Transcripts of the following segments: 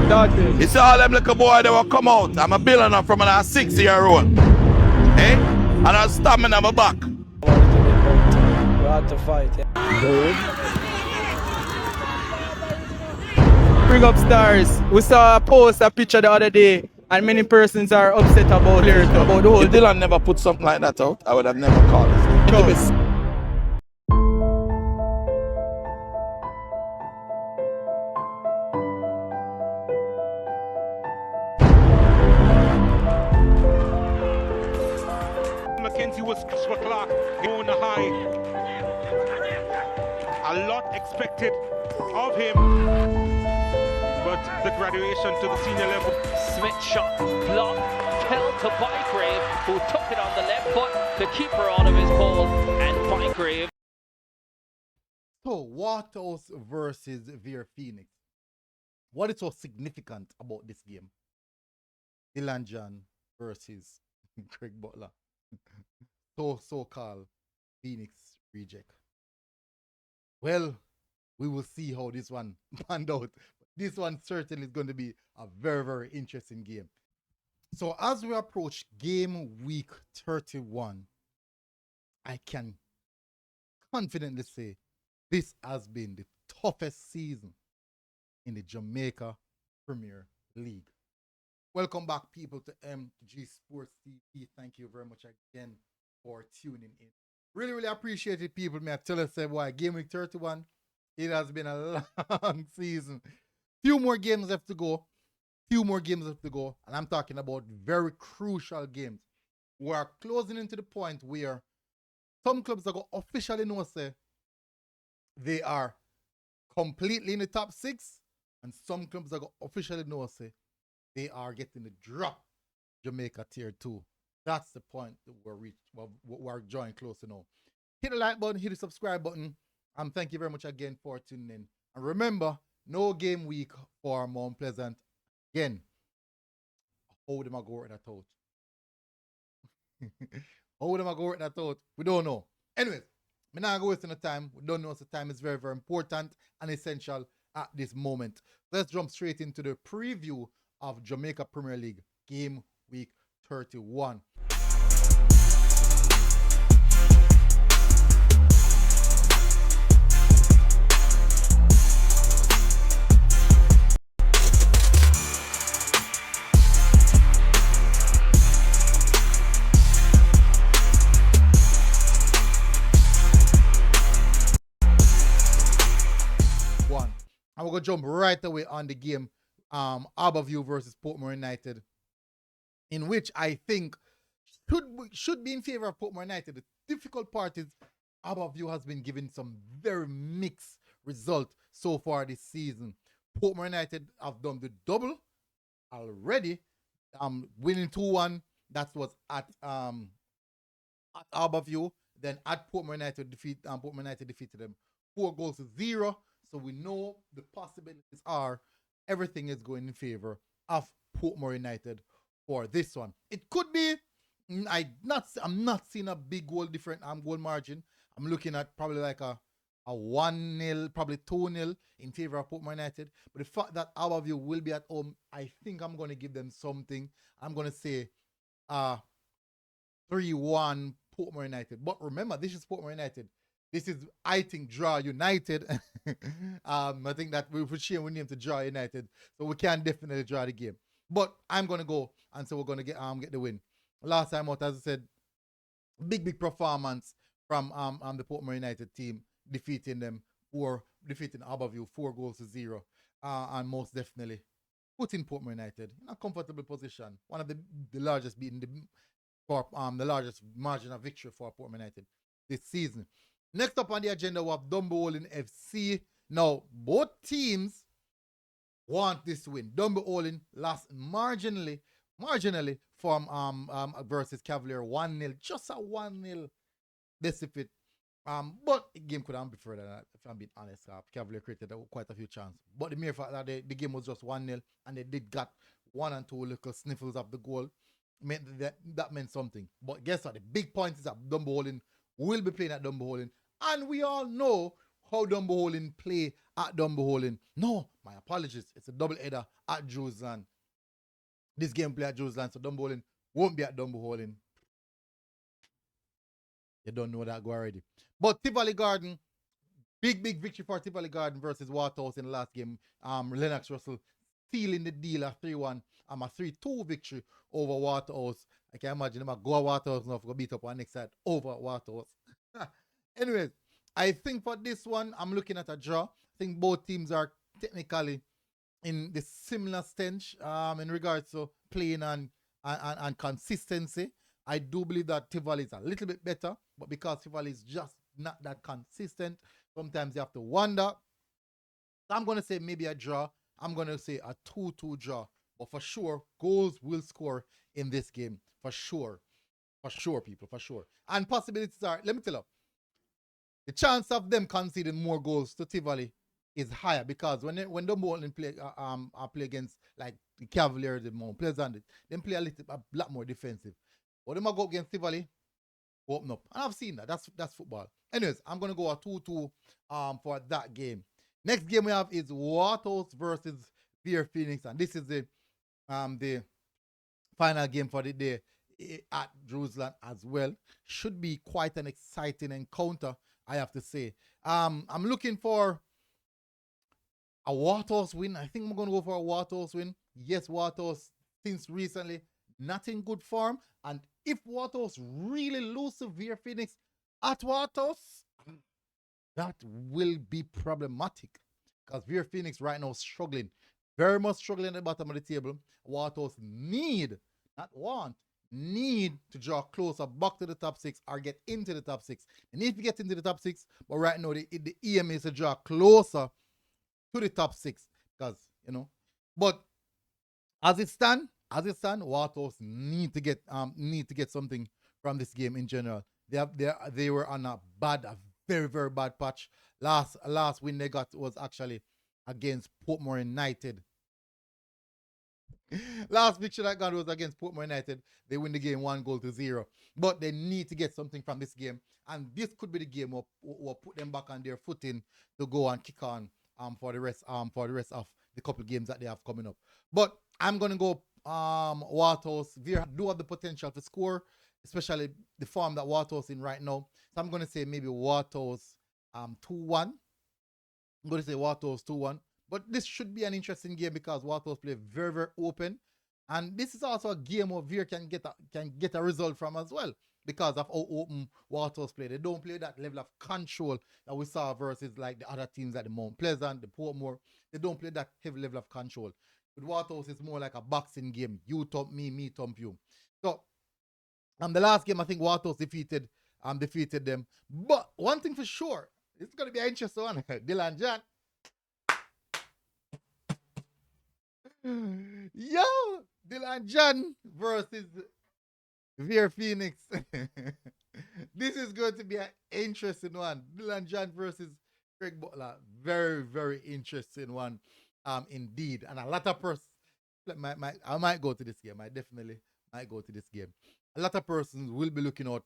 Dirty. You see all them little boy that will come out. I'm a billionaire from a 6-year-old. Eh? And I'll stamina my back. We had to fight. Bring up stars. We saw a post, a picture the other day, and many persons are upset about lyrics, about the whole If Dyllan never put something like that out, I would have never called it. Mackenzie was Clark on the high. A lot expected of him, but the graduation to the senior level. Smith shot blocked, fell to Bygrave, who took it on the left foot. The keeper out of his ball, and Bygrave. So, Waterhouse versus Vere Phoenix. What is so significant about this game? Dyllan John versus Craig Butler. So-called Phoenix reject. Well, we will see how this one panned out. This one certainly is going to be a very, very interesting game. So as we approach game week 31, I can confidently say this has been the toughest season in the Jamaica Premier League. Welcome back, people, to MG Sports TV. Thank you very much again for tuning in. Really, really appreciate it, people. May I tell us why game week 31, it has been a long season. Few more games left to go. And I'm talking about very crucial games. We are closing into the point where some clubs are going to officially know say they are completely in the top 6, and some clubs are going to officially know say they are getting the drop Jamaica tier 2. That's the point that we're drawing close to now. Hit the like button, hit the subscribe button. Thank you very much again for tuning in. And remember, no game week for Mount Pleasant. Again, how them I go work that out? How them I go work that out? We don't know. Anyways, we're not going to waste any time. We don't know, so time is very, very important and essential at this moment. Let's jump straight into the preview of Jamaica Premier League game week 31. And we're going to jump right away on the game, Harbour versus Portmore United, in which I think should be in favor of Portmore United. The difficult part is Harbour has been given some very mixed results so far this season. Portmore United have done the double already, winning 2-1. That was at Harbour. Then at Portmore United defeated them 4-0. So we know the possibilities are everything is going in favor of Portmore United for this one. It could be, I'm not seeing a big goal different goal margin. I'm looking at probably like a 1-0, probably 2-0 in favor of Portmore United. But the fact that Harbour will be at home, I think I'm going to give them something. I'm going to say 3-1 Portmore United. But remember, this is Portmore United. This is, I think, Draw United. I think that we name to Draw United, so we can definitely draw the game. But I'm gonna go, and so we're gonna get the win. Last time out, as I said, big performance from the Portmore United team, defeating Harbour 4-0, and most definitely putting Portmore United in a comfortable position. One of the largest the largest margin of victory for Portmore United this season. Next up on the agenda, we have Dunbeholden FC. Now, both teams want this win. Dunbeholden lost marginally from versus Cavalier 1-0. Just a 1-0 defeat. But the game could have been further than that, if I'm being honest. Cavalier created quite a few chances. But the mere fact that the game was just 1-0 and they did got 1 and 2 little sniffles of the goal, that meant something. But guess what? The big point is that Dunbeholden will be playing at Dunbeholden, and we all know how Dunbeholden play at Dunbeholden. No, my apologies. It's a double header at Jerusalem. This game play at Jerusalem, so Dunbeholden won't be at Dunbeholden. You don't know that go already. But Tivoli Garden, big victory for Tivoli Garden versus Waterhouse in the last game. Lennox Russell sealing the deal at 3-1. A 3-2 victory over Waterhouse. I can imagine them go Waterhouse now for beat up on next side over Waterhouse. Anyways, I think for this one, I'm looking at a draw. I think both teams are technically in the similar stage in regards to playing and consistency. I do believe that Tivoli is a little bit better, but because Tivoli is just not that consistent, sometimes you have to wonder. So I'm going to say maybe a draw. I'm going to say a 2-2 draw. But for sure, goals will score in this game. For sure. For sure, people. For sure. And possibilities are, let me tell you, the chance of them conceding more goals to Tivoli is higher because when Dunbeholden play against like the Cavalier, the Mount Pleasant, they play a lot more defensive. But they might go against Tivoli, open up. And I've seen that. That's football. Anyways, I'm gonna go a 2-2 for that game. Next game we have is Waterhouse versus Vere Phoenix, and this is the final game for the day at Jerusalem as well. Should be quite an exciting encounter, I have to say. I'm looking for a Waterhouse win. I think I'm going to go for a Waterhouse win. Yes, Waterhouse, since recently, not in good form. And if Waterhouse really lose to Vere Phoenix at Waterhouse, that will be problematic. Because Vere Phoenix right now is struggling. Very much struggling at the bottom of the table. Waterhouse need, not want, need to draw closer back to the top 6 or get into the top 6. And if you get into the top 6, but right now the aim is to draw closer to the top 6. Because, you know, but as it stand, Waterhouse need to get something from this game in general. They were on a very, very bad patch. Last win they got was actually against Portmore United. Last victory that got was against Portmore United. They win the game 1-0. But they need to get something from this game. And this could be the game will put them back on their footing to go and kick on for the rest of the couple games that they have coming up. But I'm gonna go Waterhouse. Vere do have the potential to score, especially the form that Waterhouse in right now. So I'm gonna say maybe Waterhouse 2-1. I'm going to say Waterhouse 2-1. But this should be an interesting game because Waterhouse play very, very open. And this is also a game where Vere can get a result from as well. Because of how open Waterhouse play. They don't play that level of control that we saw versus like the other teams like the Mount Pleasant, the Portmore. They don't play that heavy level of control. With Waterhouse, it's more like a boxing game. You thump me, me thump you. So, the last game, I think Waterhouse defeated them. But one thing for sure, it's going to be an interesting one. Dyllan John. Yo! Dyllan John versus Vere Phoenix. This is going to be an interesting one. Dyllan John versus Greg Butler. Very, very interesting one. Indeed. And a lot of persons, I might go to this game. I definitely might go to this game. A lot of persons will be looking out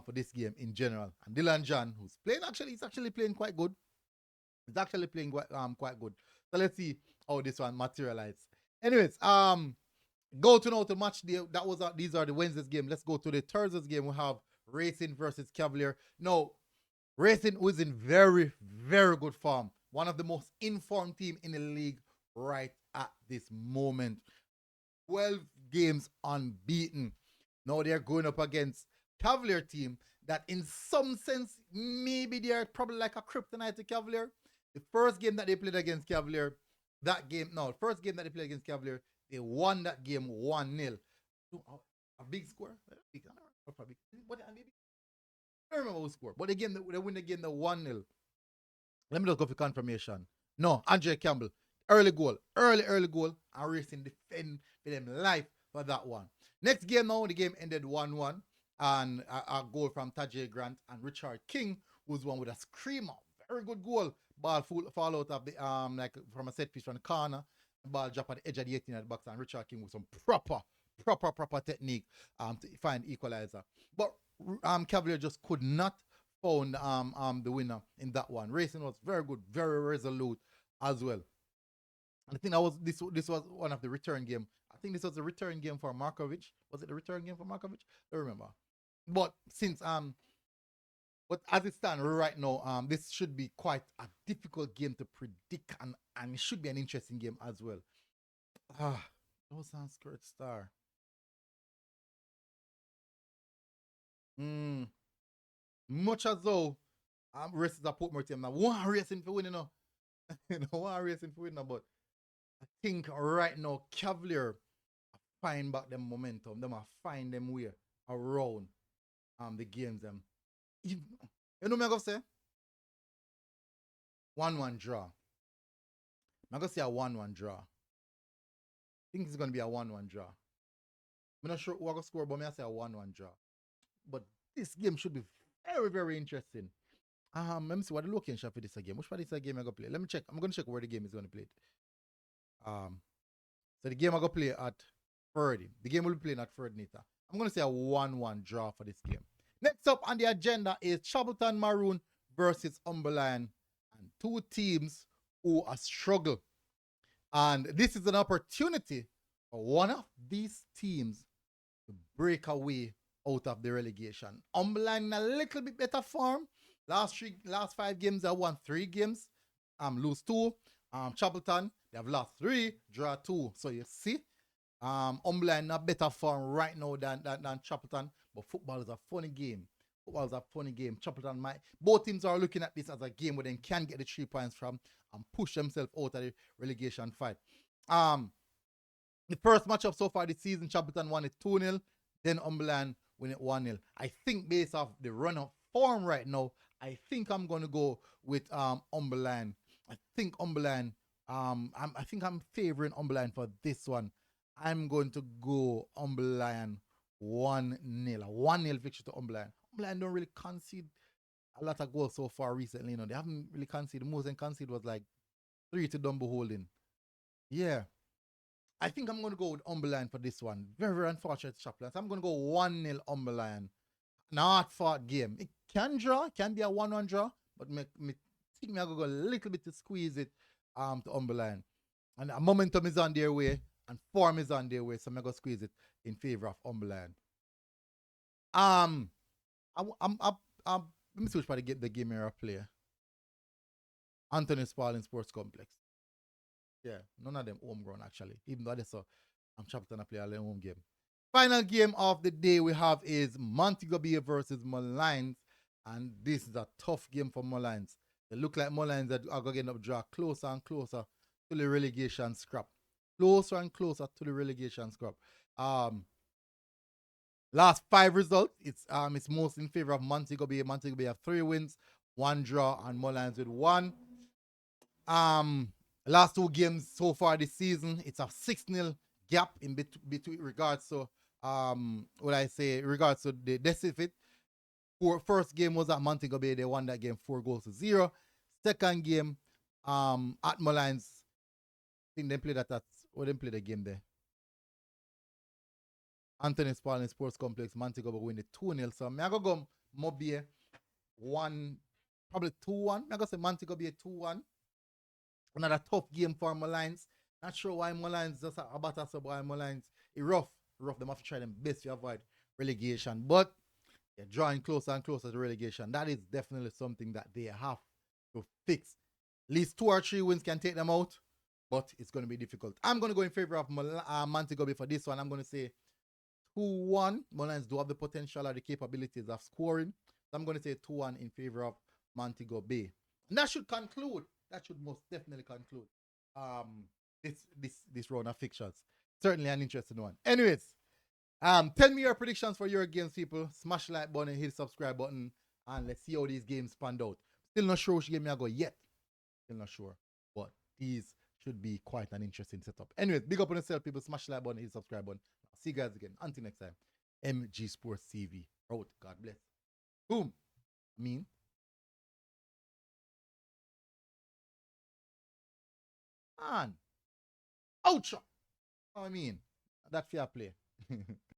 for this game in general. And Dyllan John, who's playing, he's actually playing quite good. He's actually playing quite good. So let's see how this one materializes. Anyways, go to now to match day. These are the Wednesday's game. Let's go to the Thursday's game. We have Racing versus Cavalier. Now, Racing was in very, very good form. One of the most informed team in the league right at this moment. 12 games unbeaten. Now they're going up against Cavalier team that in some sense, maybe they're probably like a kryptonite to Cavalier. The first game that they played against Cavalier, they won that game 1-0. A big score? I don't remember who scored, but they win the game 1-0. Let me just go for confirmation. No, Andre Campbell. Early goal, and Racing defend for them life for that one. Next game now, the game ended 1-1. And a goal from Tajay Grant and Richard King, who's one with a screamer. Very good goal. Ball fall out of the like from a set piece from the corner. Ball drop at the edge of the 18 box, and Richard King with some proper technique to find equalizer. But Cavalier just could not found the winner in that one. Racing was very good, very resolute as well. And I think that was this was one of the return game. I think this was a return game for Markovic. Was it the return game for Markovic? I don't remember. But since but as it stands right now, this should be quite a difficult game to predict, and it should be an interesting game as well. Those on Skirt Star. Much as though races a Portmore team now. One racing for winning now. One racing for winning, but I think right now Cavalier find back them momentum. Them are find them way around the games them. You know me I go say? 1-1 draw. I'm gonna say a 1-1 draw. I think it's gonna be a 1-1 draw. I'm not sure who I gonna score, but I say a 1-1 draw. But this game should be very, very interesting. Let me see what the location for this game. Which part is the game I gonna play? Let me check. I'm gonna check where the game is gonna play. So the game I gonna play at Ferdy. The game will be playing at Ferdy later. I'm gonna say a 1-1 draw for this game. Next up on the agenda is Chapelton Maroon versus Unbeaten, and two teams who are struggle. And this is an opportunity for one of these teams to break away out of the relegation. Unbeaten in a little bit better form. Last 5 games, they won 3 games. Lose 2. Chapelton, they have lost 3, draw 2. So you see, Unbeaten in a better form right now than Chapelton. But football is a funny game. Chapelton both teams are looking at this as a game where they can get the 3 points from and push themselves out of the relegation fight. The first matchup so far this season, Chapelton won it 2-0. Then Unbeaten win it 1-0. I think based off the run of form right now, I think I'm going to go with Unbeaten. I think Unbeaten, I think I'm favoring Unbeaten for this one. I'm going to go Unbeaten 1-0. A 1-0 victory to Unbeaten. Unbeaten don't really concede a lot of goals so far recently. They haven't really conceded. The most they conceded was like 3 to Dunbeholden. Yeah. I think I'm going to go with Unbeaten for this one. Very, very unfortunate Chaplin. So I'm going to go 1-0 Unbeaten. An hard-fought game. It can draw. It can be a 1-1 draw. But I think I'm going to go a little bit to squeeze it to Unbeaten. And momentum is on their way. And form is on their way. So I'm going to squeeze it in favor of Unbeaten. Let me switch for the game era player. Anthony Spalding Sports Complex. Yeah, none of them homegrown actually. Even though they saw Chapelton play a home game. Final game of the day we have is Montego Bay versus Molynes. And this is a tough game for Molynes. They look like Molynes that are going to draw closer and closer to the relegation scrap. Closer and closer to the relegation scrap. Last 5 results, it's most in favor of Montego Bay. Montego Bay have 3 wins, 1 draw, and Molynes with 1. Last 2 games so far this season, it's a 6-0 gap in between regards to regards to the deficit. First game was at Montego Bay, they won that game 4-0. Second game at Molynes, I think they played they played the game there. Anthony Spalding Sports Complex, Montego Bay win the 2-0. So I'm going to go Moby 1, probably 2-1. I'm going to say Montego Bay 2-1. Another tough game for Molynes. Not sure why Molynes just about us, why Molynes is rough. Them have to try them best to avoid relegation. But they're drawing closer and closer to relegation. That is definitely something that they have to fix. At least 2 or 3 wins can take them out. But it's going to be difficult. I'm going to go in favor of Montego Bay for this one. I'm going to say 2-1. Molynes do have the potential or the capabilities of scoring. So I'm going to say 2-1 in favor of Montego Bay. And that should conclude. That should most definitely conclude this round of fixtures. Certainly an interesting one. Anyways, tell me your predictions for your games, people. Smash the like button, hit the subscribe button, and let's see how these games panned out. Still not sure which game I go yet. Still not sure. But these should be quite an interesting setup. Anyways, big up on yourself, people. Smash the like button, hit the subscribe button. I'll see you guys again. Until next time. MG Sports TV. Out. God bless. Boom. And outro. I mean, that fair play.